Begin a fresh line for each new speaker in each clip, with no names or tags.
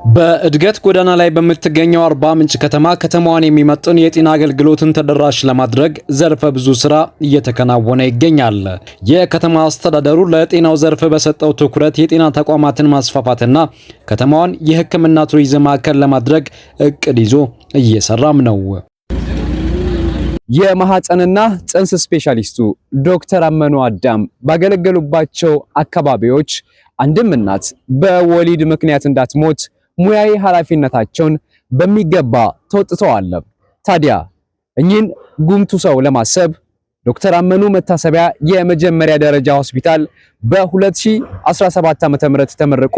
በእድገት ጎዳና ላይ በምትገኘው አርባ ምንጭ ከተማዋን የሚመጥን የጤና አገልግሎትን ተደራሽ ለማድረግ ዘርፈ ብዙ ስራ እየተከናወነ ይገኛል። የከተማ አስተዳደሩ ለጤናው ዘርፍ በሰጠው ትኩረት የጤና ተቋማትን ማስፋፋትና ከተማዋን የሕክምና ቱሪዝም ማዕከል ለማድረግ እቅድ ይዞ እየሰራም ነው።
የማህፀንና ጽንስ ስፔሻሊስቱ ዶክተር አመኑ አዳም ባገለገሉባቸው አካባቢዎች አንድም እናት በወሊድ ምክንያት እንዳትሞት ሙያዊ ኃላፊነታቸውን በሚገባ ተወጥተዋል። ታዲያ እኚህን ጉምቱ ሰው ለማሰብ ዶክተር አመኑ መታሰቢያ የመጀመሪያ ደረጃ ሆስፒታል በ2017 ዓ.ም ተመርቆ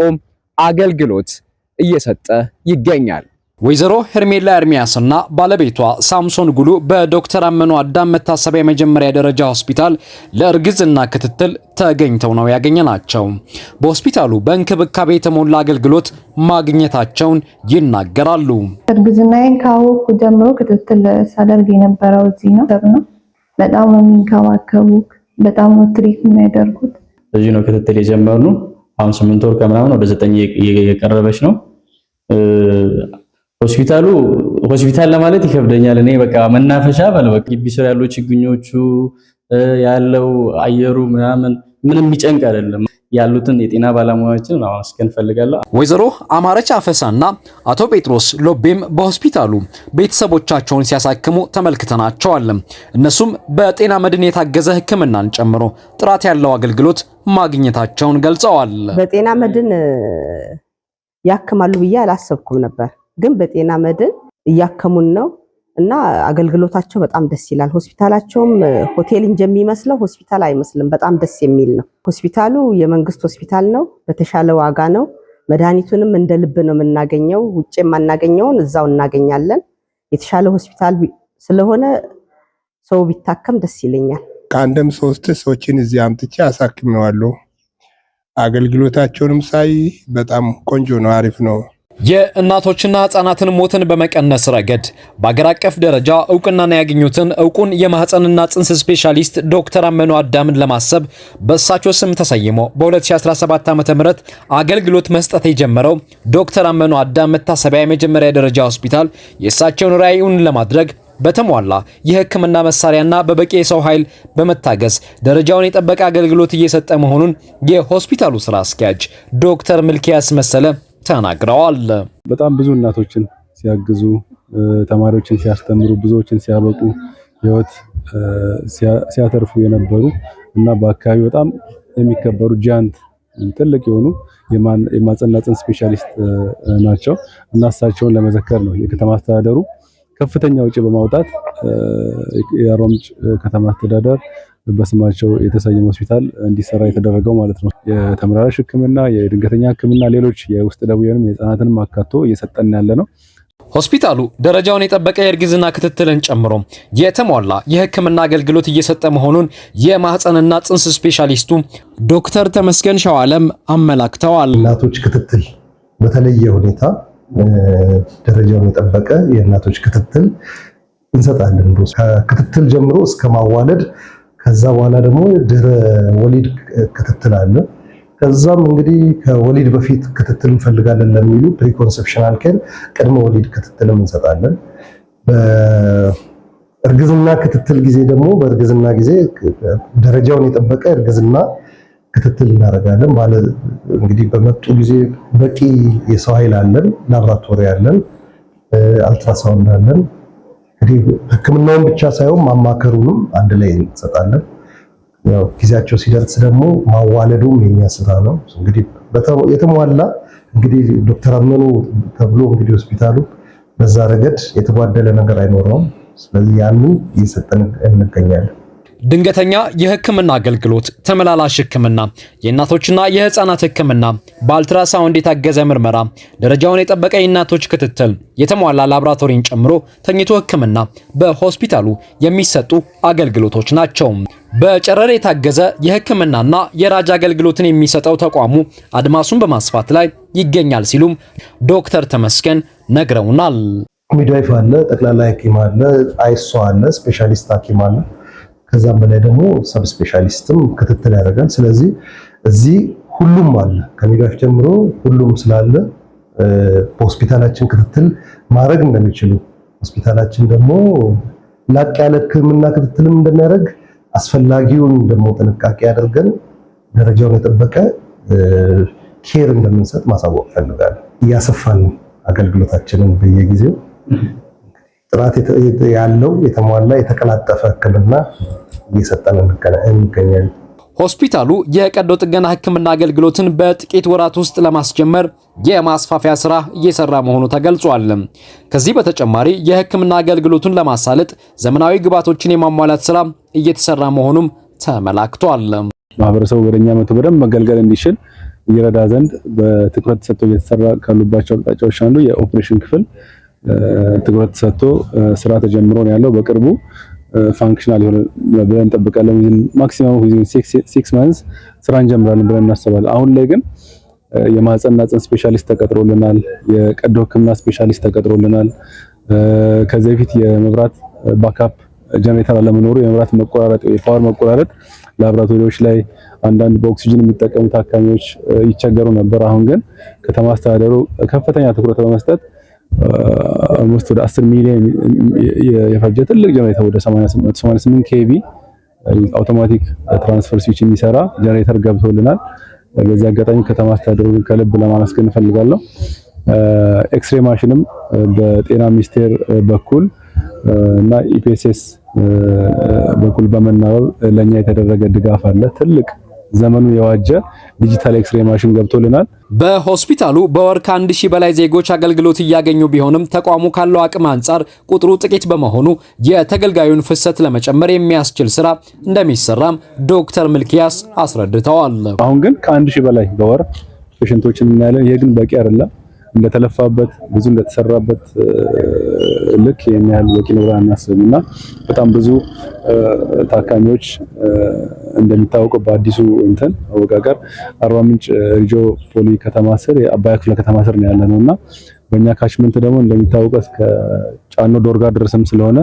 አገልግሎት እየሰጠ ይገኛል።
ወይዘሮ ሄርሜላ ኤርሚያስና ባለቤቷ ሳምሶን ጉሉ በዶክተር አመኑ አዳም መታሰቢያ የመጀመሪያ ደረጃ ሆስፒታል ለእርግዝና ክትትል ተገኝተው ነው ያገኘናቸው። በሆስፒታሉ በእንክብካቤ የተሞላ አገልግሎት ማግኘታቸውን ይናገራሉ።
እርግዝናዬን ካወቅኩ ጀምሮ ክትትል ሳደርግ የነበረው እዚህ ነው። በጣም ነው የሚንከባከቡት፣ በጣም ነው ትሪት የሚያደርጉት።
እዚህ ነው ክትትል የጀመርነው። አሁን 8 ወር ከምናምን ወደ 9 እየቀረበች ነው። ሆስፒታል ለማለት ይከብደኛል። እኔ በቃ መናፈሻ ባለ በቃ ግቢ ስር ያለው ችግኞቹ ያለው አየሩ ምንም የሚጨንቅ አይደለም። ያሉትን የጤና ባለሙያዎችን ማመስገን ፈልጋለሁ።
ወይዘሮ አማረች አፈሳና አቶ ጴጥሮስ ሎቤም በሆስፒታሉ ቤተሰቦቻቸውን ሲያሳክሙ ተመልክተናቸዋል። እነሱም በጤና መድን የታገዘ ሕክምናን ጨምሮ ጥራት ያለው አገልግሎት ማግኘታቸውን ገልጸዋል።
በጤና መድን ያክማሉ ብዬ አላሰብኩም ነበር፣ ግን በጤና መድን እያከሙን ነው እና አገልግሎታቸው በጣም ደስ ይላል። ሆስፒታላቸውም ሆቴል እንጂ የሚመስለው ሆስፒታል አይመስልም። በጣም ደስ የሚል ነው። ሆስፒታሉ የመንግስት ሆስፒታል ነው። በተሻለ ዋጋ ነው። መድኃኒቱንም እንደ ልብ ነው የምናገኘው። ውጭ የማናገኘውን እዛው እናገኛለን። የተሻለ ሆስፒታል ስለሆነ ሰው ቢታከም ደስ ይለኛል።
ከአንድም 3 ሰዎችን እዚህ አምጥቼ አሳክሜዋለሁ። አገልግሎታቸውንም ሳይ በጣም ቆንጆ ነው፣ አሪፍ ነው።
የእናቶችና ህጻናትን ሞትን በመቀነስ ረገድ በአገር አቀፍ ደረጃ እውቅናን ያገኙትን እውቁን የማህፀንና ጽንስ ስፔሻሊስት ዶክተር አመኑ አዳምን ለማሰብ በእሳቸው ስም ተሰይሞ በ2017 ዓ.ም አገልግሎት መስጠት የጀመረው ዶክተር አመኑ አዳም መታሰቢያ የመጀመሪያ ደረጃ ሆስፒታል የእሳቸውን ራዕዩን ለማድረግ በተሟላ የህክምና መሳሪያና በበቂ የሰው ኃይል በመታገዝ ደረጃውን የጠበቀ አገልግሎት እየሰጠ መሆኑን የሆስፒታሉ ስራ አስኪያጅ ዶክተር ምልኪያስ መሰለ ተናግረዋል።
በጣም ብዙ እናቶችን ሲያግዙ፣ ተማሪዎችን ሲያስተምሩ፣ ብዙዎችን ሲያበቁ፣ ህይወት ሲያተርፉ የነበሩ እና በአካባቢው በጣም የሚከበሩ ጃንት ትልቅ የሆኑ የማህፀንና ጽንስ ስፔሻሊስት ናቸው እና እሳቸውን ለመዘከር ነው የከተማ አስተዳደሩ ከፍተኛ ወጪ በማውጣት የአርባ ምንጭ ከተማ አስተዳደር በስማቸው የተሰየመ ሆስፒታል እንዲሰራ የተደረገው ማለት ነው። የተመላላሽ ህክምና፣ የድንገተኛ ህክምና፣ ሌሎች የውስጥ ደዌንም የህፃናትንም አካቶ እየሰጠን ያለ ነው።
ሆስፒታሉ ደረጃውን የጠበቀ የእርግዝና ክትትልን ጨምሮ የተሟላ የህክምና አገልግሎት እየሰጠ መሆኑን የማህፀንና ጽንስ ስፔሻሊስቱ ዶክተር ተመስገን ሸዋለም አመላክተዋል።
እናቶች ክትትል በተለየ ሁኔታ ደረጃውን የጠበቀ የእናቶች ክትትል እንሰጣለን። ከክትትል ጀምሮ እስከ ማዋለድ፣ ከዛ በኋላ ደግሞ ድህረ ወሊድ ክትትል አለ። ከዛም እንግዲህ ከወሊድ በፊት ክትትል እንፈልጋለን ለሚሉ ፕሪኮንሰፕሽናል ኬር ቅድመ ወሊድ ክትትልም እንሰጣለን። በእርግዝና ክትትል ጊዜ ደግሞ በእርግዝና ጊዜ ደረጃውን የጠበቀ እርግዝና ክትትል እናደርጋለን። ማለት እንግዲህ በመጡ ጊዜ በቂ የሰው ኃይል አለን፣ ላብራቶሪ አለን፣ አልትራሳውንድ አለን። እንግዲህ ህክምናውን ብቻ ሳይሆን ማማከሩንም አንድ ላይ እንሰጣለን። ያው ጊዜያቸው ሲደርስ ደግሞ ማዋለዱም የኛ ስራ ነው። እንግዲህ የተሟላ እንግዲህ ዶክተር አመኑ ተብሎ እንግዲህ ሆስፒታሉ በዛ ረገድ የተጓደለ ነገር አይኖረውም። ስለዚህ ያንን እየሰጠን እንገኛለን።
ድንገተኛ የህክምና አገልግሎት፣ ተመላላሽ ህክምና፣ የእናቶችና የህፃናት ህክምና፣ በአልትራሳውንድ የታገዘ ምርመራ፣ ደረጃውን የጠበቀ የእናቶች ክትትል፣ የተሟላ ላብራቶሪን ጨምሮ ተኝቶ ህክምና በሆስፒታሉ የሚሰጡ አገልግሎቶች ናቸው። በጨረር የታገዘ የህክምናና የራጅ አገልግሎትን የሚሰጠው ተቋሙ አድማሱን በማስፋት ላይ ይገኛል ሲሉም ዶክተር ተመስገን ነግረውናል።
ሚድዋይፍ አለ፣ ጠቅላላ ሐኪም አለ፣ አይሶ አለ፣ ስፔሻሊስት ሐኪም አለ። ከዛም በላይ ደግሞ ሰብ ስፔሻሊስትም ክትትል ያደርጋል። ስለዚህ እዚህ ሁሉም አለ፣ ከሚድዋይፍ ጀምሮ ሁሉም ስላለ በሆስፒታላችን ክትትል ማድረግ እንደሚችሉ ሆስፒታላችን ደግሞ ላቅ ያለ ሕክምና ክትትልም እንደሚያደርግ አስፈላጊውን ደግሞ ጥንቃቄ አድርገን ደረጃውን የጠበቀ ኬር እንደምንሰጥ ማሳወቅ ፈልጋለሁ። እያሰፋን አገልግሎታችንን በየጊዜው ጥራት ያለው የተሟላ የተቀላጠፈ ሕክምና እየሰጠን እንገኛለን።
ሆስፒታሉ የቀዶ ጥገና ሕክምና አገልግሎትን በጥቂት ወራት ውስጥ ለማስጀመር የማስፋፊያ ስራ እየሰራ መሆኑ ተገልጿል። ከዚህ በተጨማሪ የሕክምና አገልግሎቱን ለማሳለጥ ዘመናዊ ግብዓቶችን የማሟላት ስራ እየተሰራ መሆኑም ተመላክቷል።
ማህበረሰቡ ወደኛ መጥቶ በደንብ መገልገል እንዲችል ይረዳ ዘንድ በትኩረት ሰጥቶ እየተሰራ ካሉባቸው አቅጣጫዎች አንዱ የኦፕሬሽን ክፍል ትኩረት ሰጥቶ ስራ ተጀምሮ ነው ያለው። በቅርቡ ፋንክሽናል ይሆናል ብለን እንጠብቃለን። ማክሲመም 6 months ስራ እንጀምራለን ብለን እናስባለን። አሁን ላይ ግን የማህፀንና ጽንስ ስፔሻሊስት ተቀጥሮልናል። የቀዶ ሕክምና ስፔሻሊስት ተቀጥሮልናል። ከዚህ በፊት የመብራት ባካፕ ጀነሬተር አለመኖሩ የመብራት መቆራረጥ የፓወር መቆራረጥ ላብራቶሪዎች ላይ አንዳንድ በኦክሲጅን የሚጠቀሙ ታካሚዎች ይቸገሩ ነበር። አሁን ግን ከተማ አስተዳደሩ ከፍተኛ ትኩረት በመስጠት ኦልሞስት ወደ 10 ሚሊዮን የፈጀ ትልቅ ጀነሬተር ወደ 88 ኬቪ አውቶማቲክ ትራንስፈር ስዊች የሚሰራ ጀነሬተር ገብቶልናል። በዚህ አጋጣሚ ከተማ አስተዳደሩን ከልብ ለማመስገን እንፈልጋለሁ። ኤክስሬ ማሽንም በጤና ሚኒስቴር በኩል እና ኢፒኤስኤስ በኩል በመናበብ ለኛ የተደረገ ድጋፍ አለ። ትልቅ ዘመኑ የዋጀ ዲጂታል ኤክስሬ ማሽን ገብቶልናል።
በሆስፒታሉ በወር ከ1000 በላይ ዜጎች አገልግሎት እያገኙ ቢሆንም ተቋሙ ካለው አቅም አንጻር ቁጥሩ ጥቂት በመሆኑ የተገልጋዩን ፍሰት ለመጨመር የሚያስችል ስራ እንደሚሰራም ዶክተር ሚልኪያስ አስረድተዋል።
አሁን ግን ከ1000 በላይ በወር ፔሸንቶችን እናያለን። ይሄ ግን በቂ አይደለም። እንደተለፋበት ብዙ እንደተሰራበት ልክ የሚያህል በቂ ነው ብለን እናስብና በጣም ብዙ ታካሚዎች እንደሚታወቀው በአዲሱ አወቃቀር አርባ ምንጭ ሪጆ ፖሊ ከተማ ስር የአባያ ክፍለ ከተማ ስር ነው ያለነውና በእኛ ካችመንት ደግሞ እንደሚታወቀው እስከ ጫኖ ዶርጋ ድረስም ስለሆነ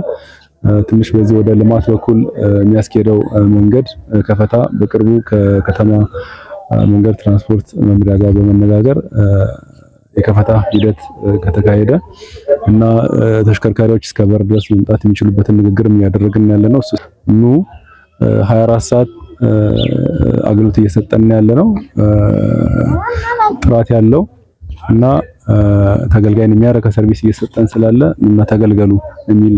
ትንሽ በዚህ ወደ ልማት በኩል የሚያስኬደው መንገድ ከፈታ በቅርቡ ከከተማ መንገድ ትራንስፖርት መምሪያ ጋር በመነጋገር የከፈታ ሂደት ከተካሄደ እና ተሽከርካሪዎች እስከ በር ድረስ መምጣት የሚችሉበትን ንግግር የሚያደርግን ያለነው እሱ 24 ሰዓት አገልግሎት እየሰጠን ያለነው ጥራት ያለው እና ተገልጋይን የሚያረካ ሰርቪስ እየሰጠን ስላለ እና ተገልገሉ የሚል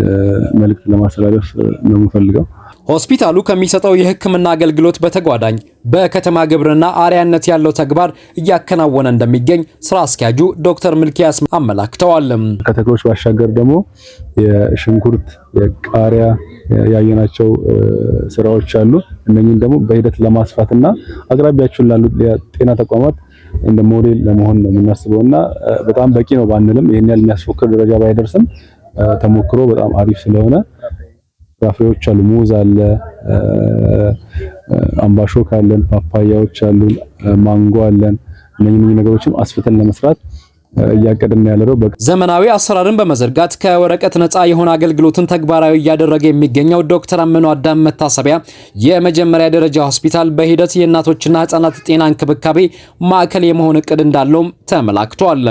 መልእክት ለማስተላለፍ ነው የምፈልገው።
ሆስፒታሉ ከሚሰጠው የሕክምና አገልግሎት በተጓዳኝ በከተማ ግብርና አርያነት ያለው ተግባር እያከናወነ እንደሚገኝ ስራ አስኪያጁ ዶክተር ሚልኪያስ አመላክተዋል።
ከተክሎች ባሻገር ደግሞ የሽንኩርት የቃሪያ ያየናቸው ስራዎች አሉ። እነኚህን ደግሞ በሂደት ለማስፋትና አቅራቢያችን ላሉ ጤና ተቋማት እንደ ሞዴል ለመሆን ነው የምናስበውና በጣም በቂ ነው ባንልም ይሄን ያህል የሚያስፎክር ደረጃ ባይደርስም ተሞክሮ በጣም አሪፍ ስለሆነ ፍራፍሬዎች አሉ፣ ሙዝ አለ፣ አምባሾክ አለን፣ ፓፓያዎች አሉን፣ ማንጎ አለን። እነኚህ ነገሮችም አስፍተን ለመስራት እያቀድን ያለው
ዘመናዊ አሰራርን በመዘርጋት ከወረቀት ነፃ የሆነ አገልግሎትን ተግባራዊ እያደረገ የሚገኘው ዶክተር አመኑ አዳም መታሰቢያ የመጀመሪያ ደረጃ ሆስፒታል በሂደት የእናቶችና ህፃናት ጤና እንክብካቤ ማዕከል የመሆን እቅድ እንዳለውም ተመላክቷል።